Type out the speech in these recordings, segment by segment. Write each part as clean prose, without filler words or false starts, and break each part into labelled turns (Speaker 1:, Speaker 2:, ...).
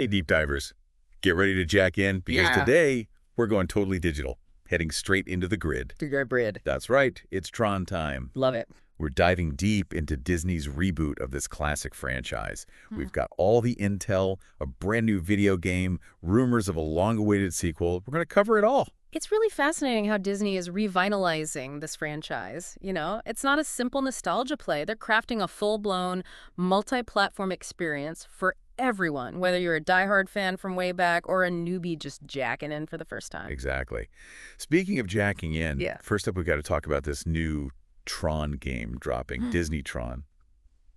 Speaker 1: Hey, deep divers, get ready to jack in because today we're going totally digital, heading straight into the grid.
Speaker 2: The grid.
Speaker 1: That's right, it's Tron time.
Speaker 2: Love it.
Speaker 1: We're diving deep into Disney's reboot of this classic franchise. We've got all the intel, a brand new video game, rumors of a long-awaited sequel. We're going to cover it all.
Speaker 2: It's really fascinating how Disney is revitalizing this franchise. You know, it's not a simple nostalgia play. They're crafting a full-blown, multi-platform experience for everyone, whether you're a diehard fan from way back or a newbie just jacking in for the first time.
Speaker 1: Exactly. Speaking of jacking in, first up we've got to talk about this new Tron game dropping, Disney Tron.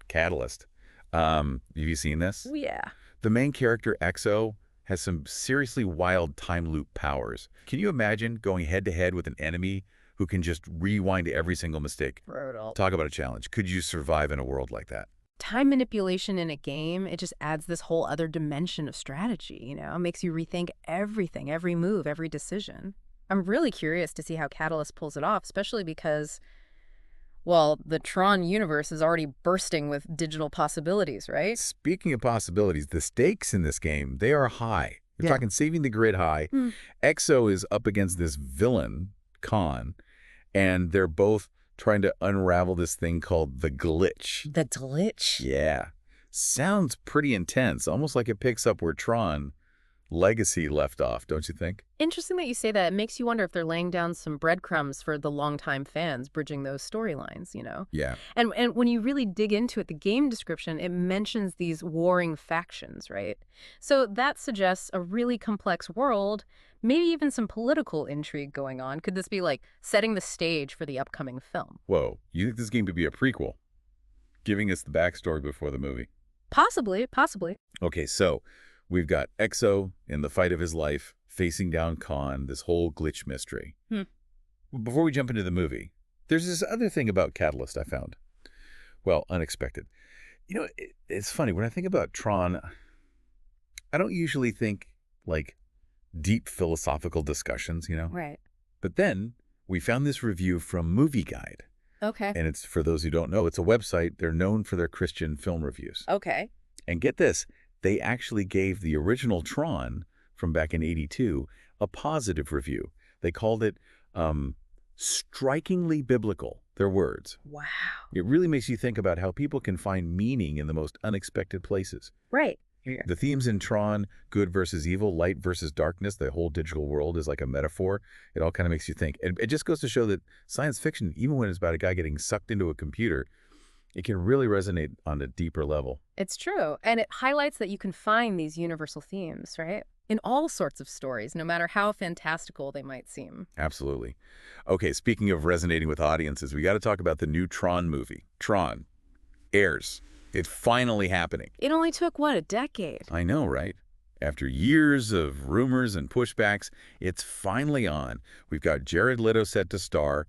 Speaker 1: Catalyst. Have you seen this?
Speaker 2: Yeah.
Speaker 1: The main character, XO, has some seriously wild time loop powers. Can you imagine going head-to-head with an enemy who can just rewind every single mistake?
Speaker 2: Brutal.
Speaker 1: Talk about a challenge. Could you survive in a world like that?
Speaker 2: Time manipulation in a game, it just adds this whole other dimension of strategy, you know? It makes you rethink everything, every move, every decision. I'm really curious to see how Catalyst pulls it off, especially because, well, the Tron universe is already bursting with digital possibilities, right?
Speaker 1: Speaking of possibilities, the stakes in this game, they are high. You're talking saving the grid high. XO is up against this villain, Khan, and they're both trying to unravel this thing called the glitch.
Speaker 2: The glitch?
Speaker 1: Yeah. Sounds pretty intense, almost like it picks up where Tron Legacy left off, don't you think?
Speaker 2: Interesting that you say that. It makes you wonder if they're laying down some breadcrumbs for the longtime fans, bridging those storylines, you know?
Speaker 1: Yeah.
Speaker 2: And when you really dig into it, the game description, it mentions these warring factions, right? So that suggests a really complex world, maybe even some political intrigue going on. Could this be like setting the stage for the upcoming film?
Speaker 1: Whoa, you think this game could be a prequel? Giving us the backstory before the movie?
Speaker 2: Possibly, possibly.
Speaker 1: Okay, so we've got XO in the fight of his life, facing down Khan, this whole glitch mystery. Before we jump into the movie, there's this other thing about Catalyst I found. Well, unexpected. You know, it's funny. When I think about Tron, I don't usually think, like, deep philosophical discussions, you know?
Speaker 2: Right.
Speaker 1: But then we found this review from Movie Guide.
Speaker 2: Okay.
Speaker 1: And it's, for those who don't know, it's a website. They're known for their Christian film reviews.
Speaker 2: Okay.
Speaker 1: And get this. They actually gave the original Tron from back in '82 a positive review. They called it strikingly biblical, their words.
Speaker 2: Wow.
Speaker 1: It really makes you think about how people can find meaning in the most unexpected places.
Speaker 2: Right.
Speaker 1: The themes in Tron, good versus evil, light versus darkness, the whole digital world is like a metaphor. It all kind of makes you think. And it just goes to show that science fiction, even when it's about a guy getting sucked into a computer, it can really resonate on a deeper level.
Speaker 2: It's true. And it highlights that you can find these universal themes, right? In all sorts of stories, no matter how fantastical they might seem.
Speaker 1: Absolutely. Okay, speaking of resonating with audiences, we got to talk about the new Tron movie. Tron airs. It's finally happening.
Speaker 2: It only took, what, a decade?
Speaker 1: I know, right? After years of rumors and pushbacks, it's finally on. We've got Jared Leto set to star.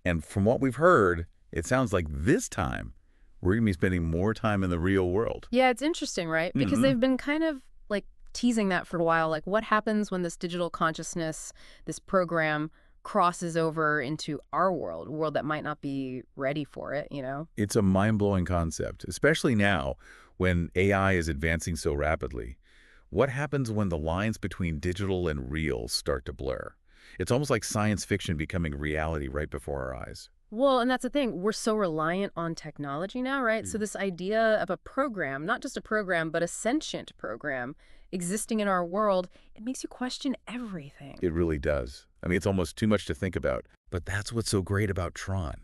Speaker 1: And from what we've heard, it sounds like this time we're going to be spending more time in the real world.
Speaker 2: Yeah, it's interesting, right? Because they've been kind of like teasing that for a while. Like, what happens when this digital consciousness, this program, crosses over into our world, a world that might not be ready for it, you know?
Speaker 1: It's a mind-blowing concept, especially now when AI is advancing so rapidly. What happens when the lines between digital and real start to blur? It's almost like science fiction becoming reality right before our eyes.
Speaker 2: Well, and that's the thing. We're so reliant on technology now, right? So this idea of a program, not just a program, but a sentient program existing in our world, it makes you question everything.
Speaker 1: It really does. I mean, it's almost too much to think about. But that's what's so great about Tron.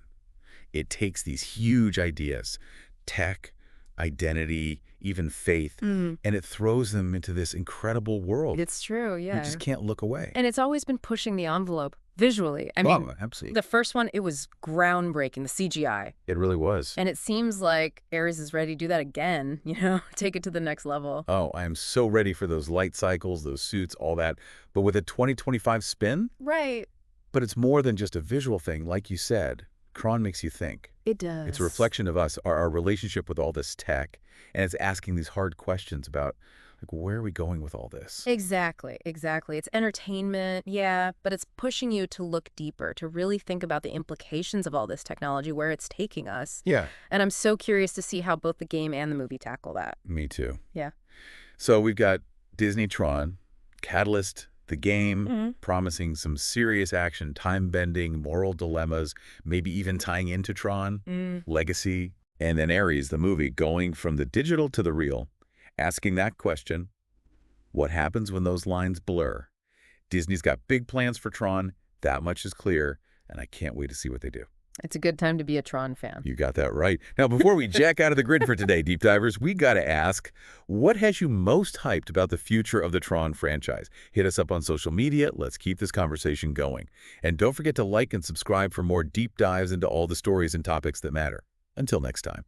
Speaker 1: It takes these huge ideas, tech, identity, even faith, and it throws them into this incredible world.
Speaker 2: It's true, yeah.
Speaker 1: You just can't look away.
Speaker 2: And it's always been pushing the envelope visually. I mean,
Speaker 1: absolutely.
Speaker 2: the first one, it was groundbreaking, the CGI.
Speaker 1: It really was.
Speaker 2: And it seems like Ares is ready to do that again, you know, take it to the next level.
Speaker 1: Oh, I am so ready for those light cycles, those suits, all that. But with a 2025 spin?
Speaker 2: Right.
Speaker 1: But it's more than just a visual thing. Like you said, Tron makes you think.
Speaker 2: It does.
Speaker 1: It's a reflection of us, our relationship with all this tech. And it's asking these hard questions about, like, where are we going with all this?
Speaker 2: Exactly, exactly. It's entertainment, yeah, but it's pushing you to look deeper, to really think about the implications of all this technology, where it's taking us.
Speaker 1: Yeah.
Speaker 2: And I'm so curious to see how both the game and the movie tackle that.
Speaker 1: Me too.
Speaker 2: Yeah.
Speaker 1: So we've got Disney Tron, Catalyst, the game, promising some serious action, time-bending, moral dilemmas, maybe even tying into Tron, Legacy, and then Ares, the movie, going from the digital to the real, asking that question, what happens when those lines blur? Disney's got big plans for Tron, that much is clear, and I can't wait to see what they do.
Speaker 2: It's a good time to be a Tron fan.
Speaker 1: You got that right. Now, before we jack out of the grid for today, Deep Divers, we got to ask, what has you most hyped about the future of the Tron franchise? Hit us up on social media. Let's keep this conversation going. And don't forget to like and subscribe for more deep dives into all the stories and topics that matter. Until next time.